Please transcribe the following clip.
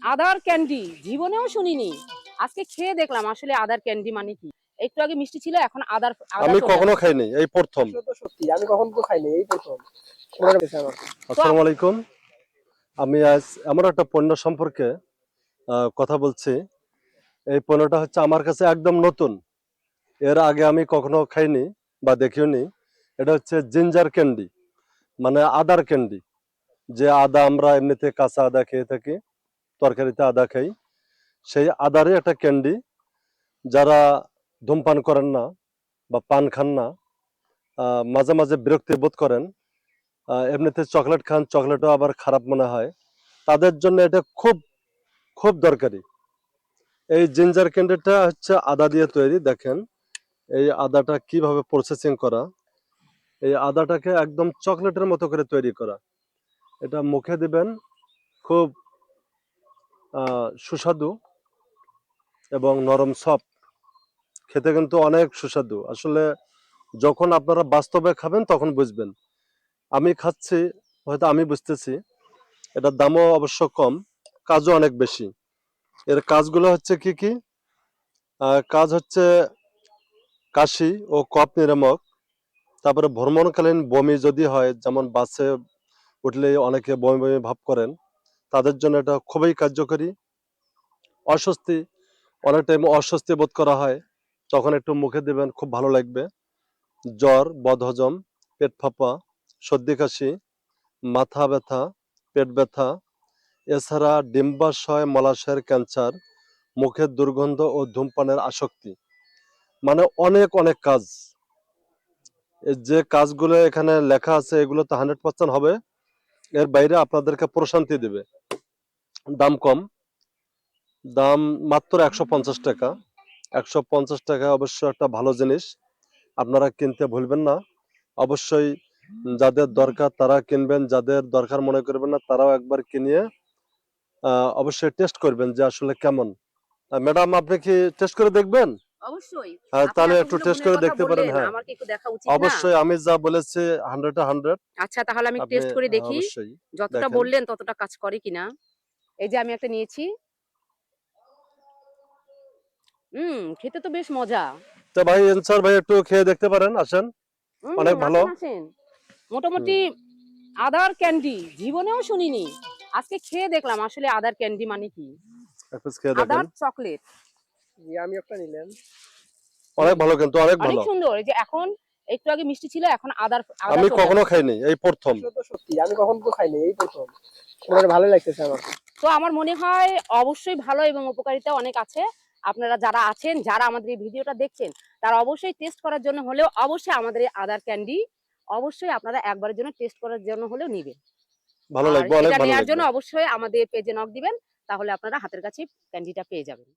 আদার candy জীবনেও শুনিনি। আজকে খেয়ে দেখলাম আসলে আদার ক্যান্ডি মানে কি। একটু আগে মিষ্টি ছিল, এখন আদা আমি চলে কখনো আসছে। খাইনি, এই প্রথম। আসলে তো সত্যি আমি কখনো তো খাইনি, এই প্রথম মনে হচ্ছে আমার। তো আসসালামু আলাইকুম। আমি আজ এমন একটা পণ্য সম্পর্কে কথা বলছি। এই পণ্যটা হচ্ছে আমার কাছে একদম নতুন। এর আগে আমি কখনো খাইনি বা দেখিওনি। এটা হচ্ছে জিঞ্জার ক্যান্ডি, মানে আদার ক্যান্ডি। যে আদা আমরা এমনিতে কাঁচা আদা খেয়ে থাকি, তরকারিতে আদা খাই, সেই আদারই একটা ক্যান্ডি। যারা ধূমপান করেন না বা পান খান না, মাঝে মাঝে বিরক্তি বোধ করেন, এমনিতে চকলেট খান, চকলেটও আবার খারাপ মনে হয়, তাদের জন্য এটা খুব খুব দরকারি। এই জিঞ্জার ক্যান্ডিটা হচ্ছে আদা দিয়ে তৈরি। দেখেন এই আদাটা কিভাবে প্রসেসিং করা। এই আদাটাকে একদম চকলেটের মতো করে তৈরি করা। এটা মুখে দিবেন, খুব সুস্বাদু এবং নরম সফট। খেতে কিন্তু অনেক সুস্বাদু। আসলে যখন আপনারা বাস্তবে খাবেন তখন বুঝবেন। আমি খাচ্ছি, হয়তো আমি বুঝতেছি। এটার দামও অবশ্য কম, কাজও অনেক বেশি। এর কাজগুলো হচ্ছে কি কি? কাজ হচ্ছে কাশি ও কফ নিরামক। তারপরে ভ্রমণকালীন বমি যদি হয়, যেমন বাসে উঠলে অনেকে বমি বমি ভাব করেন, তাদের জন্য এটা খুবই কার্যকরী। অস্বস্তি, অনেক টাইম অস্বস্তি বোধ করা হয়, তখন একটু মুখে দেবেন, খুব ভালো লাগবে। জ্বর, বদহজম, পেট ফাঁপা, সর্দি কাশি, মাথা ব্যথা, পেট ব্যথা, এছাড়া ডিম্বাশয় মলাশয়ের ক্যান্সার, মুখের দুর্গন্ধ ও ধূমপানের আসক্তি, মানে অনেক অনেক কাজ। যে কাজগুলো এখানে লেখা আছে এগুলো তো 100% হবে। এর বাইরে আপনাদেরকে প্রশান্তি দেবে। দাম কম, দাম মাত্র 150 টাকা। 150 টাকা অবশ্য একটা ভালো জিনিস, আপনারা কিনতে ভুলবেন না। অবশ্যই যাদের দরকার তারা কিনবেন, যাদের দরকার মনে করবেন না তারাও একবার কিনিয়ে অবশ্যই টেস্ট করবেন যে আসলে কেমন। ম্যাডাম, আপনি কি টেস্ট করে দেখবেন? অবশ্যই। হ্যাঁ, আপনি তাহলে একটু এতগুলো টেস্ট গুণের করে কথা দেখতে পারেন। বললেন, হ্যাঁ, আমার কি একটু দেখা উচিত না? অবশ্যই। আমি যা বলেছি 100-100। আচ্ছা, তাহলে আমি আপনি টেস্ট করে দেখি অবশ্যই যতটা দেখেন। বললেন ততটা কাজ করে কিনা। এই যে আমি একটা নিয়েছি। খেতে তো বেশ মজা। তো ভাই, এনসার ভাই, একটু খেয়ে দেখতে পারেন, আসেন। অনেক ভালো। আসেন, আসেন। হুম, মোটামুটি আদার ক্যান্ডি জীবনেও শুনিনি। আজকে খেয়ে দেখলাম আসলে আদার ক্যান্ডি মানে কি। এক পিস খেয়ে দেখেন। আদার চকলেট। জি আমি একটা নিলাম। অনেক হুম, ভালো, কিন্তু অনেক অনেক ভালো। সুন্দর। এই যে এখন একটু আগে মিষ্টি ছিল, এখন আদা আমি চলে কখনো আসছে। খাইনি, এই প্রথম। আসলে তো সত্যি আমি কখনো তো খাইনি, এই প্রথম মনে ভালো লাগতেছে আমার। তো আমার মনে হয় অবশ্যই ভালো এবং উপকারিতা অনেক আছে। আপনারা যারা আছেন, যারা আমাদের এই ভিডিওটা দেখছেন, তারা অবশ্যই টেস্ট করার জন্য হলেও অবশ্যই আমাদের এই আদার ক্যান্ডি অবশ্যই আপনারা একবারের জন্য টেস্ট করার জন্য হলেও নিবেন। ভালো আর লাগবে, অনেক এটা ভালো নেয়ার লাগবে। জন্য অবশ্যই আমাদের পেজে নক দিবেন। তাহলে আপনারা হাতের কাছে ক্যান্ডিটা পেয়ে যাবেন।